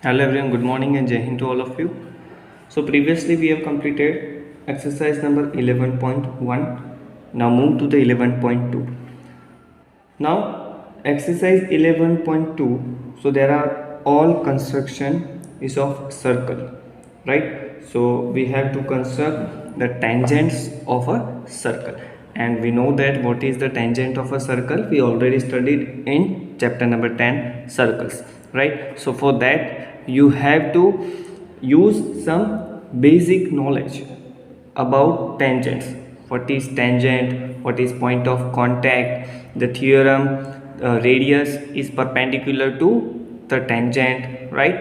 Hello everyone, good morning and Jai Hind to all of you. So previously we have completed exercise number 11.1. Now move to the 11.2. Now exercise 11.2. So there are all construction is of circle, right? So we have to construct the tangents of a circle, and we know that what is the tangent of a circle we already studied in chapter number 10, circles, right? So for that you have to use some basic knowledge about tangents. What is tangent, what is point of contact, the theorem, radius is perpendicular to the tangent, right?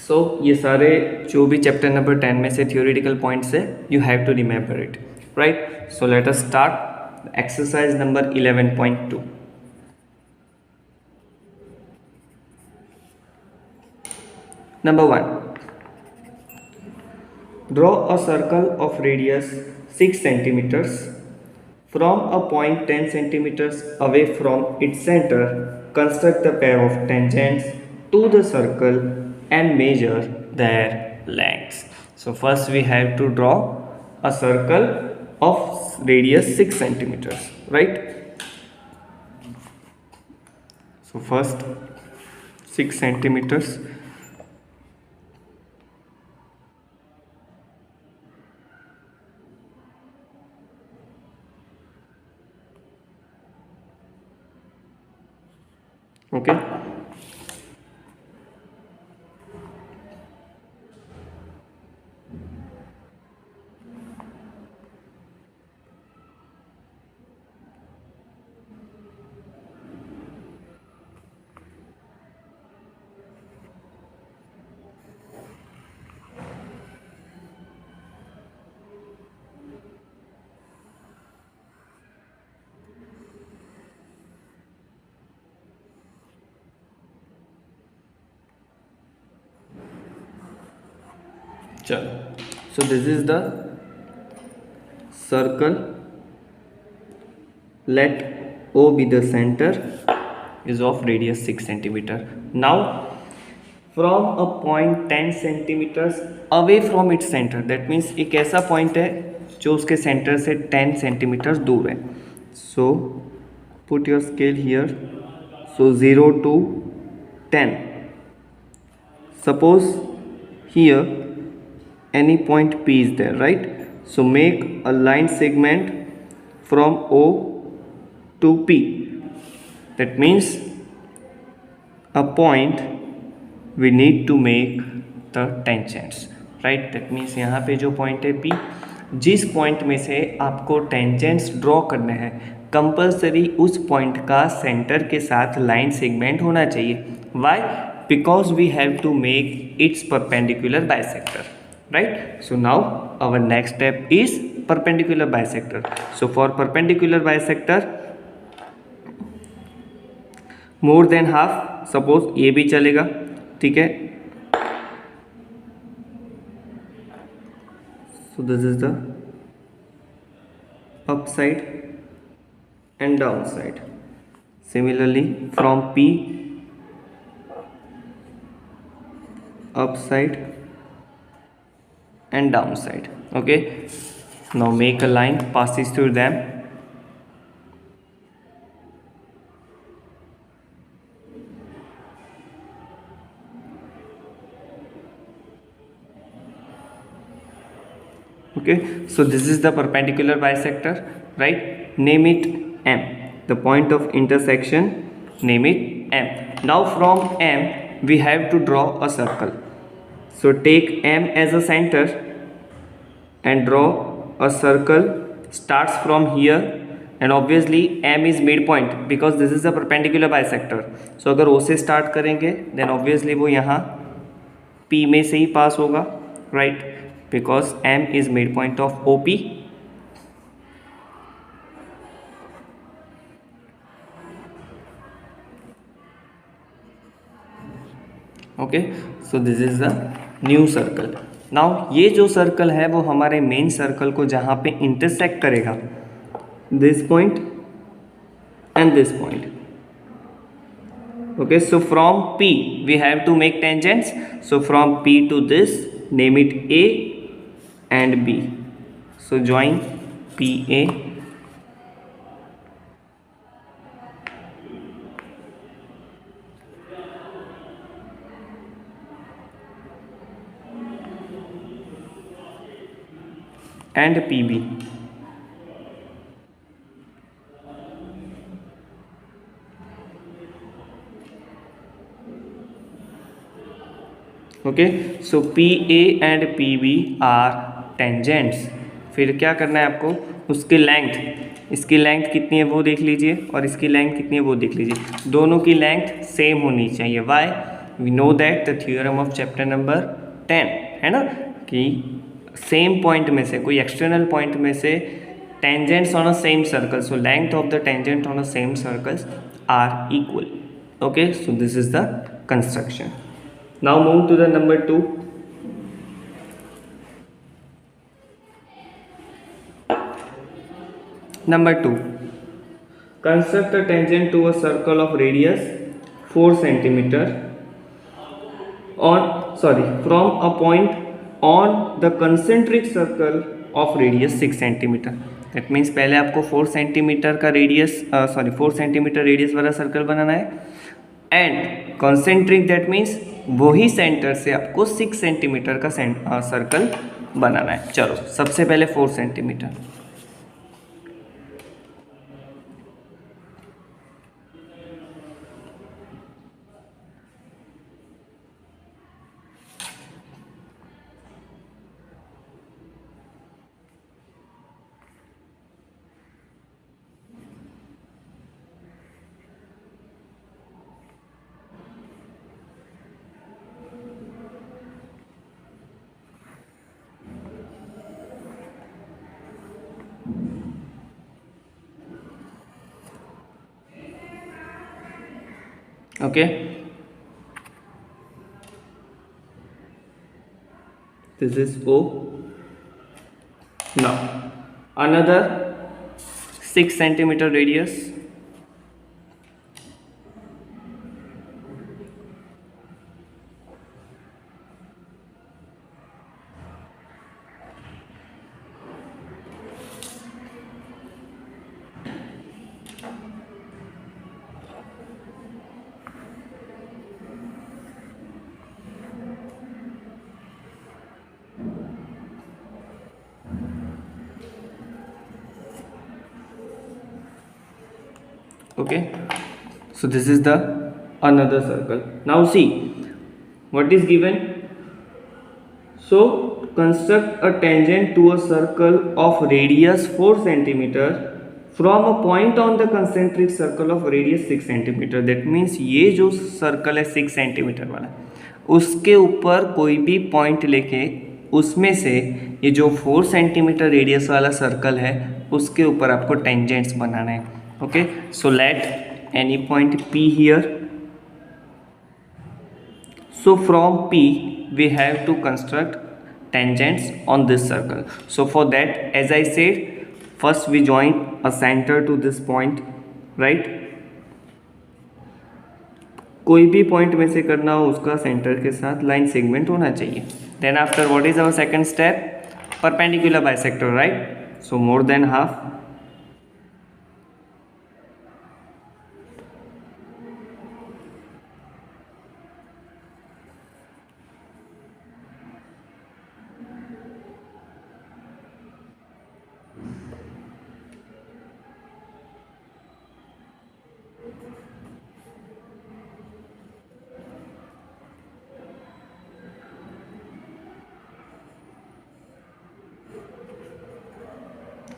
सो ये सारे जो भी chapter number 10 में से theoretical points है, you have to remember it, right? So let us start exercise number 11.2. Number 1. Draw a circle of radius 6 centimeters from a point 10 centimeters away from its center. Construct a pair of tangents to the circle and measure their lengths. So first we have to draw a circle of radius 6 centimeters, right? So first 6 centimeters. Okay. चलो, so this is the circle. Let O be the center is of radius 6 centimeter. Now from a point 10 centimeters away from its center, that means एक ऐसा point है जो उसके center से 10 centimeters दूर है. So put your scale here. So 0 to 10. Suppose here any point P is there, right? So make a line segment from O to P. That means a point we need to make the tangents, right? That means यहाँ पे जो point है P, जिस point में से आपको tangents draw करने हैं, कंपल्सरी उस point का center के साथ line segment होना चाहिए. Why? Because we have to make its perpendicular bisector. Right? So now our next step is perpendicular bisector. So for perpendicular bisector, more than half, suppose ये भी चलेगा, ठीक है? So this is the upside and downside. Similarly from P, upside and downside. Okay, now make a line passes through them. Okay, so this is the perpendicular bisector, right? Name it M. The point of intersection, name it M. Now from M we have to draw a circle. So take M as a center and draw a circle. Starts from here and obviously M is midpoint because this is a perpendicular bisector. So अगर O से start करेंगे then obviously वो यहाँ P में से ही पास होगा, right? Because M is midpoint of OP. Okay, so this is the new circle. Now ये जो सर्कल है वो हमारे मेन सर्कल को जहाँ पे इंटरसेक्ट करेगा, this point and this point, Okay, so from P we have to make tangents. So from P to this, name it A and B. So join PA and PB. Okay, so P A and P B are tangents. फिर क्या करना है आपको, उसकी length, इसकी length कितनी है वो देख लीजिए और इसकी लेंथ कितनी है वो देख लीजिए। दोनों की लेंथ सेम होनी चाहिए। Why? We know that the theorem of chapter number 10 है ना, कि सेम पॉइंट में से, कोई एक्सटर्नल पॉइंट में से tangents on a same circle, so length of the tangent on a same circles are equal. Okay, so this is the construction. Now move to the number 2. Number 2. Construct a tangent to a circle of radius 4 centimeter from a point on the concentric circle of radius 6 centimeter. That means पहले आपको 4 centimetre का radius 4 centimetre radius वाला circle बनाना है, and concentric that means वही centre से आपको 6 centimetre का circle बनाना है। चलो सबसे पहले 4 centimetre. Okay, this is O. Now another 6 centimeter radius. Okay, so this is the another circle. Now see what is given. So construct a tangent to a circle of radius 4 centimeter from a point on the concentric circle of radius 6 centimeter. That means ये जो circle है 6 centimetre वाला, उसके ऊपर कोई भी point लेके उसमें से ये जो 4 सेंटीमीटर रेडियस वाला सर्कल है उसके ऊपर आपको टेंजेंट्स बनाना है। Okay, so let any point P here. So from P we have to construct tangents on this circle. So for that, as I said, first we join a center to this point, right? कोई भी point में से करना हो उसका centre के साथ line segment होना चाहिए। Then after what is our second step? Perpendicular bisector, right? So more than half.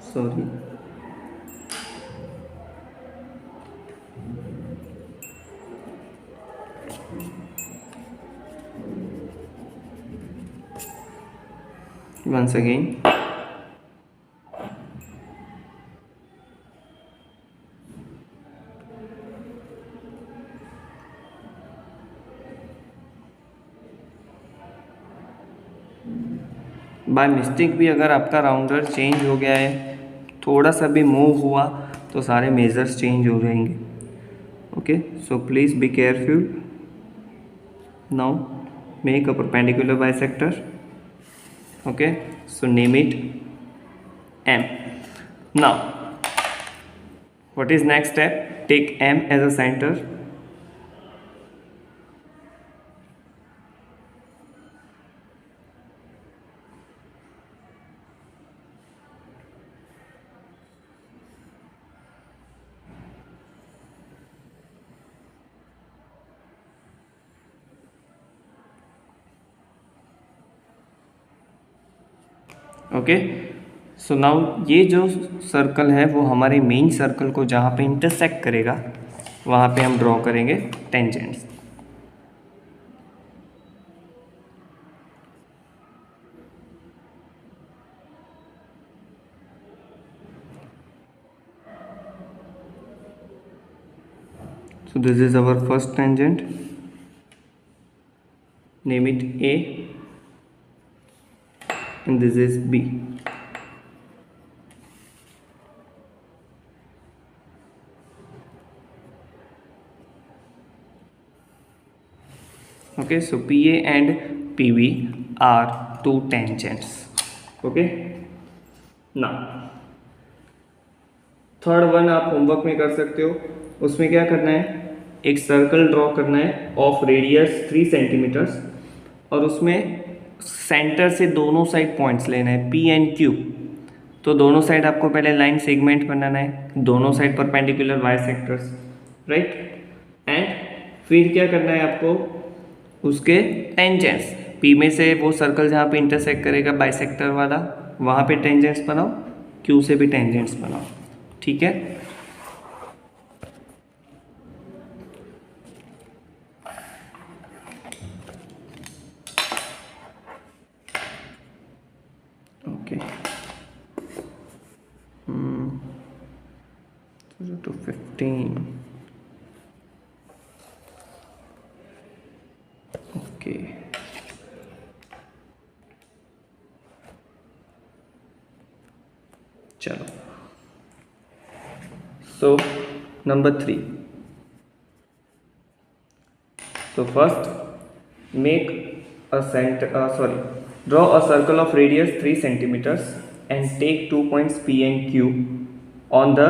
Sorry. Once again. By mistake भी अगर आपका राउंडर चेंज हो गया है, थोड़ा सा भी मूव हुआ तो सारे मेजर्स चेंज हो जाएंगे। Okay, so please be careful. Now make a perpendicular bisector. Okay, so name it M. Now what is next step? Take M as a center. Okay, so now ये जो circle है वो हमारे main circle को जहाँ पे intersect करेगा वहाँ पे हम ड्रॉ करेंगे tangents. So this is our first tangent. Name it A and this is B. Okay, so PA and PB are two tangents. Okay, now third one आप होमवर्क में कर सकते हो. उसमें क्या करना है, एक सर्कल ड्रॉ करना है ऑफ रेडियस 3 सेंटीमीटर्स और उसमें सेंटर से दोनों साइड पॉइंट्स लेना है P एंड Q. तो दोनों साइड आपको पहले लाइन सेगमेंट बनाना है, दोनों side perpendicular bisectors, right. And फिर क्या करना है आपको, उसके टेंजेंट्स P में से वो सर्कल जहाँ पे इंटरसेक्ट करेगा बाइसेक्टर वाला वहाँ पे टेंजेंट्स बनाओ, Q से भी टेंजेंट्स बनाओ. ठीक है, ओके. 0 to 15. ओके, चलो. So number 3. So first make a draw a circle of radius 3 centimeters and take 2 points P and Q on the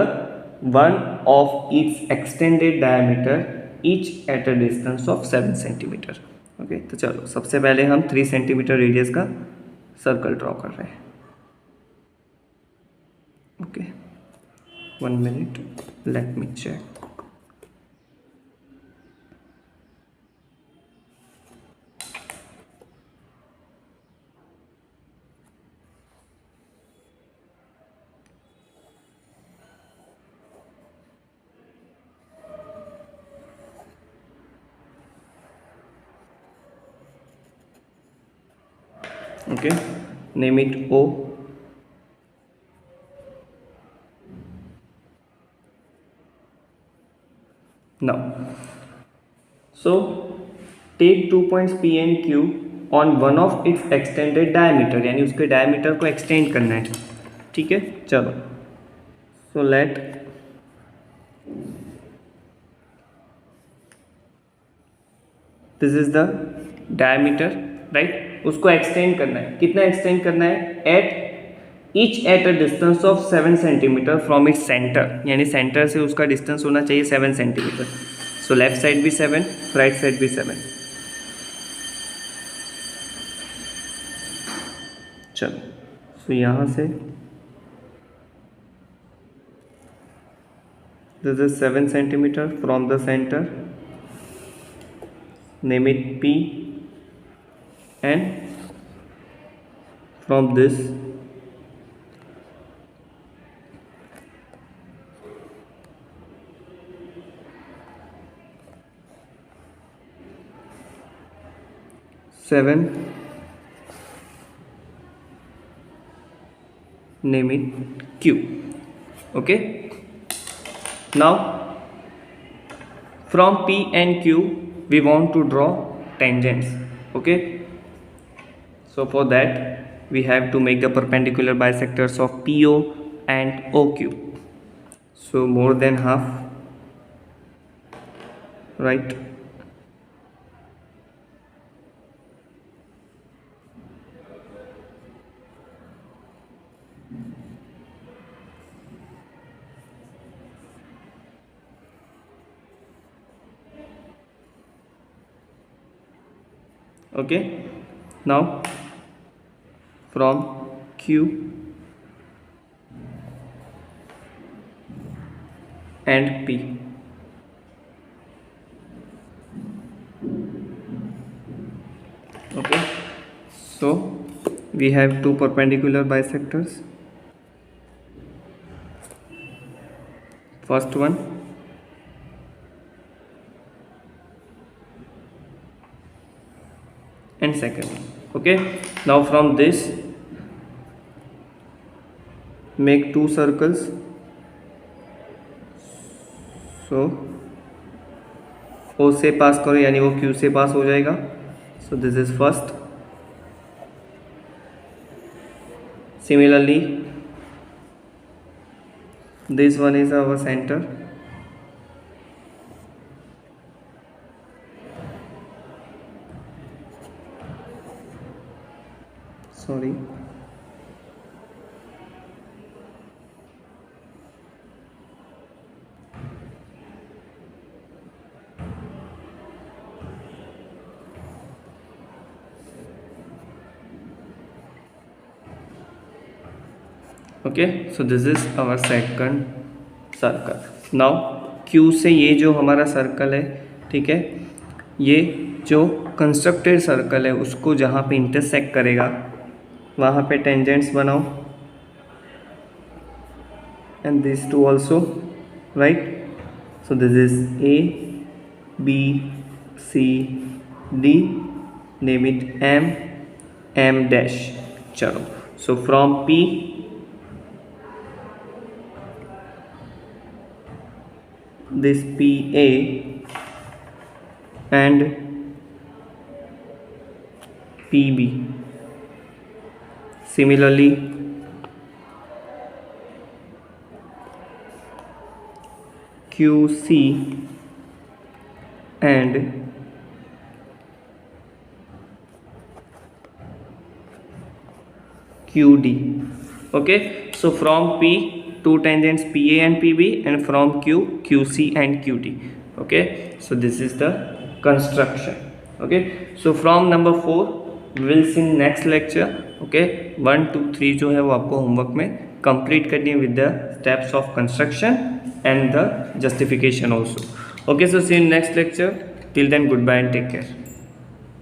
one of its extended diameter each at a distance of 7 centimeter. Okay, तो चलो सबसे पहले हम 3 centimetre radius का circle draw कर रहे हैं. Okay, 1 minute, let me check. Okay, name it O. Now, so take 2 points P and Q on one of its extended diameter, यानी उसके डायमीटर को एक्सटेंड करना है. ठीक है, चलो. So let this is the diameter, right. उसको extend करना है. कितना एक्सटेंड करना है, at a distance of 7 centimetre from its centre, यानी सेंटर से उसका डिस्टेंस होना चाहिए 7 सेंटीमीटर. सो लेफ्ट साइड भी 7, राइट साइड भी 7. चलो, सो यहाँ से this is 7 centimetre from the centre. Name it P and from this seven, name it Q. Okay, now from P and Q we want to draw tangents. Okay, so for that we have to make the perpendicular bisectors of PO and OQ. So more than half right? Okay, now from Q and P. Okay, so we have two perpendicular bisectors. First one and second one. Okay, now from this make two circles. So O से पास करो यानी वो Q से पास हो जाएगा. So this is first. Similarly, this one is our center. Sorry. Okay, so this is our second circle. Now Q से ये जो हमारा सर्कल है, ठीक है, ये जो कंस्ट्रक्टेड सर्कल है उसको जहाँ पे इंटरसेक्ट करेगा वहाँ पे टेंजेंट्स बनाओ, and these two also, right? So this is A, B, C, D, name it M, M dash. चलो, so from P this PA and PB. Similarly, QC and QD. Okay, so from P two tangents PA and PB, and from Q QC and QD. Okay, so this is the construction. Okay, so from number 4 we will see next lecture. Okay, 1 2 3 जो है वो आपको homework में complete करनी है with the steps of construction and the justification also. Okay, so see you in next lecture. Till then, goodbye and take care.